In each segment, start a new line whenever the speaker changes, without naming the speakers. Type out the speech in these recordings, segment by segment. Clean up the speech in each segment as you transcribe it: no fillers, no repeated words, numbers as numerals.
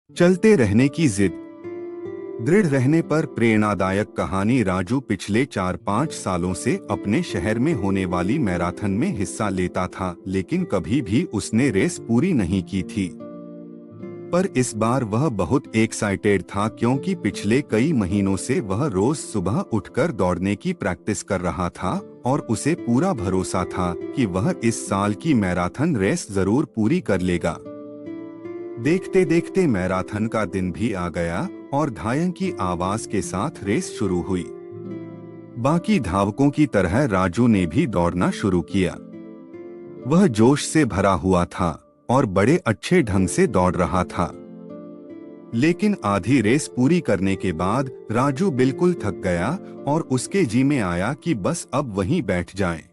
चलते रहने की जिद। दृढ़ रहने पर प्रेरणादायक कहानी। राजू पिछले 4-5 सालों से अपने शहर में होने वाली मैराथन में हिस्सा लेता था, लेकिन कभी भी उसने रेस पूरी नहीं की थी। पर इस बार वह बहुत एक्साइटेड था, क्योंकि पिछले कई महीनों से वह रोज सुबह उठकर दौड़ने की प्रैक्टिस कर रहा था और उसे पूरा भरोसा था कि वह इस साल की मैराथन रेस जरूर पूरी कर लेगा। देखते देखते मैराथन का दिन भी आ गया और धायं की आवाज के साथ रेस शुरू हुई। बाकी धावकों की तरह राजू ने भी दौड़ना शुरू किया। वह जोश से भरा हुआ था और बड़े अच्छे ढंग से दौड़ रहा था। लेकिन आधी रेस पूरी करने के बाद राजू बिल्कुल थक गया और उसके जी में आया कि बस अब वहीं बैठ जाए।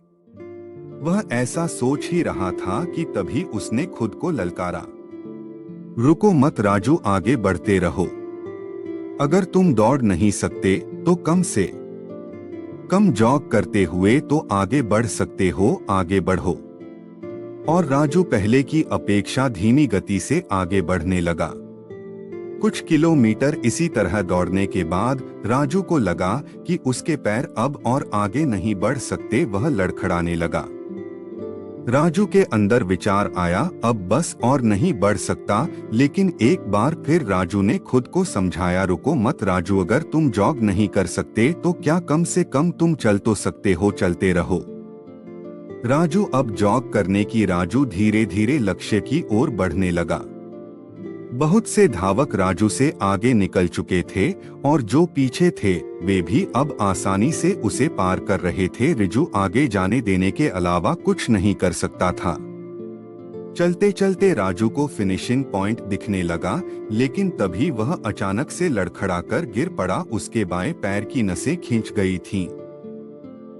वह ऐसा सोच ही रहा था कि तभी उसने खुद को ललकारा, रुको मत राजू, आगे बढ़ते रहो। अगर तुम दौड़ नहीं सकते तो कम से कम जॉग करते हुए तो आगे बढ़ सकते हो, आगे बढ़ो। और राजू पहले की अपेक्षा धीमी गति से आगे बढ़ने लगा। कुछ किलोमीटर इसी तरह दौड़ने के बाद राजू को लगा कि उसके पैर अब और आगे नहीं बढ़ सकते। वह लड़खड़ाने लगा। राजू के अंदर विचार आया, अब बस और नहीं बढ़ सकता। लेकिन एक बार फिर राजू ने खुद को समझाया, रुको मत राजू, अगर तुम जॉग नहीं कर सकते तो क्या कम से कम तुम चल तो सकते हो, चलते रहो। राजू अब जॉग करने की राजू धीरे धीरे लक्ष्य की ओर बढ़ने लगा। बहुत से धावक राजू से आगे निकल चुके थे और जो पीछे थे वे भी अब आसानी से उसे पार कर रहे थे। राजू आगे जाने देने के अलावा कुछ नहीं कर सकता था। चलते चलते राजू को फिनिशिंग पॉइंट दिखने लगा, लेकिन तभी वह अचानक से लड़खड़ाकर गिर पड़ा। उसके बाएं पैर की नसें खींच गई थीं।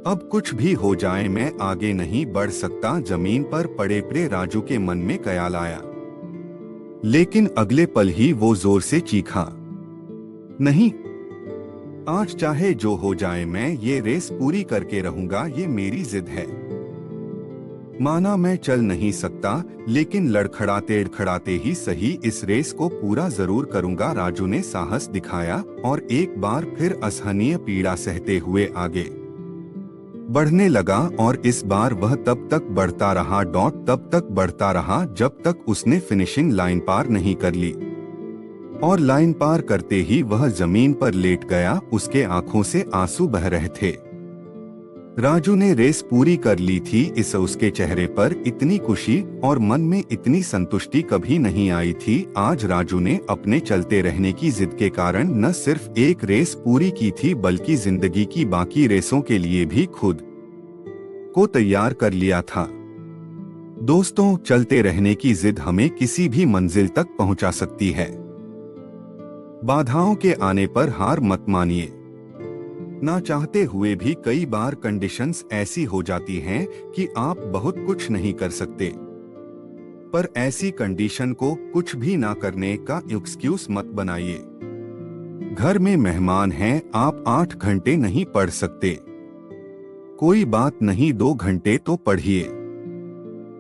अब कुछ भी हो जाए मैं आगे नहीं बढ़ सकता, जमीन पर पड़े पड़े राजू के मन में ख्याल आया। लेकिन अगले पल ही वो जोर से चीखा, नहीं, आज चाहे जो हो जाए मैं ये रेस पूरी करके रहूंगा, ये मेरी जिद है। माना मैं चल नहीं सकता, लेकिन लड़खड़ाते ही सही इस रेस को पूरा जरूर करूंगा। राजू ने साहस दिखाया और एक बार फिर असहनीय पीड़ा सहते हुए आगे बढ़ने लगा। और इस बार वह तब तक बढ़ता रहा, तब तक बढ़ता रहा जब तक उसने फिनिशिंग लाइन पार नहीं कर ली। और लाइन पार करते ही वह जमीन पर लेट गया। उसके आंखों से आंसू बह रहे थे। राजू ने रेस पूरी कर ली थी, इस उसके चेहरे पर इतनी खुशी और मन में इतनी संतुष्टि कभी नहीं आई थी। आज राजू ने अपने चलते रहने की जिद के कारण न सिर्फ एक रेस पूरी की थी, बल्कि जिंदगी की बाकी रेसों के लिए भी खुद को तैयार कर लिया था। दोस्तों, चलते रहने की जिद हमें किसी भी मंजिल तक पहुंचा सकती है। बाधाओं के आने पर हार मत मानिए। ना चाहते हुए भी कई बार कंडीशंस ऐसी हो जाती हैं कि आप बहुत कुछ नहीं कर सकते। पर ऐसी कंडीशन को कुछ भी ना करने का एक्सक्यूज मत बनाइए। घर में मेहमान हैं, आप 8 घंटे नहीं पढ़ सकते, कोई बात नहीं, 2 घंटे तो पढ़िए।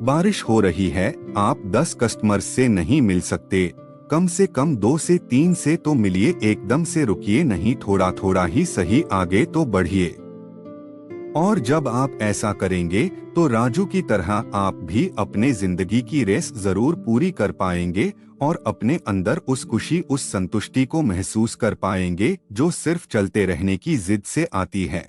बारिश हो रही है, आप 10 कस्टमर्स से नहीं मिल सकते, कम से कम 2 से 3 से तो मिलिए। एकदम से रुकिए नहीं, थोड़ा थोड़ा ही सही आगे तो बढ़िए। और जब आप ऐसा करेंगे तो राजू की तरह आप भी अपने जिंदगी की रेस जरूर पूरी कर पाएंगे और अपने अंदर उस खुशी, उस संतुष्टि को महसूस कर पाएंगे जो सिर्फ चलते रहने की जिद से आती है।